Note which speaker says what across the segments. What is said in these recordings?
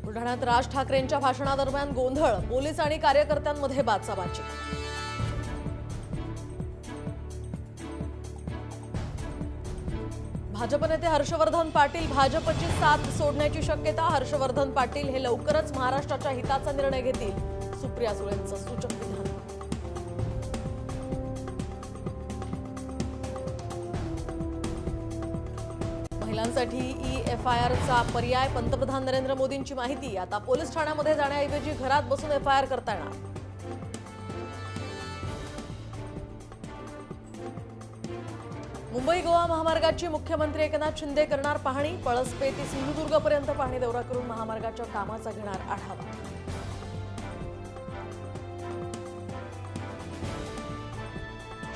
Speaker 1: बुलढाण्यात राज ठाकरेंच्या भाषणादरम्यान गोंधळ, पोलीस आणि कार्यकर्त्यांमध्ये बाचाबाची। भाजप नेते हर्षवर्धन पाटील भाजपची साथ सोडण्याची शक्यता। हर्षवर्धन पाटील हे लवकरच महाराष्ट्राच्या हिताचा निर्णय घेतील, सुप्रिया सुळेंचं सूचक विधान। महिलांसाठी ई-FIRचा पर्याय, पंतप्रधान नरेंद्र मोदींची माहिती। आता पोलीस ठाण्यामध्ये जाण्याऐवजी घरात बसून FIR करता येणार। मुंबई गोवा महामार्गाची मुख्यमंत्री एकनाथ शिंदे करणार पाहणी। पळसपे ते सिंधुदुर्गपर्यंत पाहणी दौरा करून महामार्गाच्या कामाचा घेणार आढावा।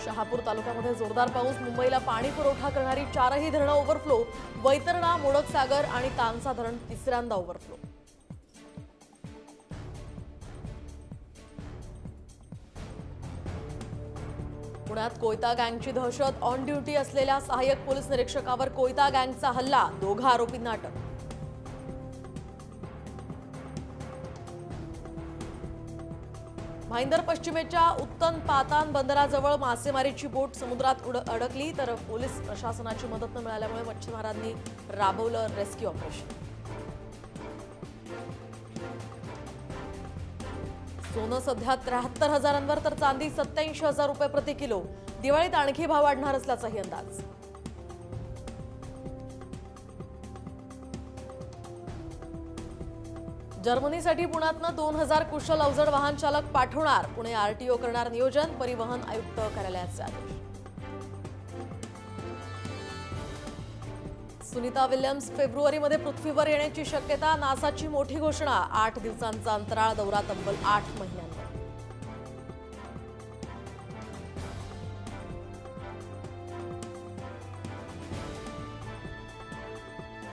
Speaker 1: शहापूर तालुक्यामध्ये जोरदार पाऊस, मुंबईला पाणी पुरवठा करणारी 4ही धरणं ओव्हरफ्लो। वैतरणा, मोडकसागर आणि तानसा धरण तिसऱ्यांदा ओव्हरफ्लो। पुण्यात कोयता गँगची दहशत, ऑन ड्युटी असलेल्या सहाय्यक पोलीस निरीक्षकावर कोयता गँगचा हल्ला, दोघा आरोपींना अटक। भाईंदर पश्चिमेच्या उत्तन पातान बंदराजवळ मासेमारीची बोट समुद्रात अडकली, तर पोलीस प्रशासनाची मदत न मिळाल्यामुळे मच्छीमारांनी राबवलं रेस्क्यू ऑपरेशन। सोनं सध्या 73,000 तर चांदी 87,000 रुपये प्रति किलो। दिवाळीत आणखी भाव वाढणार असल्याचाही अंदाज। जर्मनीसाठी पुण्यातनं 2000 कुशल अवजड वाहन चालक पाठवणार। पुणे RTO करणार नियोजन, परिवहन आयुक्त कार्यालयाचे आदेश। सुनीता विल्यम्स फेब्रुवारीमध्ये पृथ्वीवर येण्याची शक्यता, नासाची मोठी घोषणा। 8 दिवसांचा अंतराळ दौरा तब्बल 8 महिन्यांवर।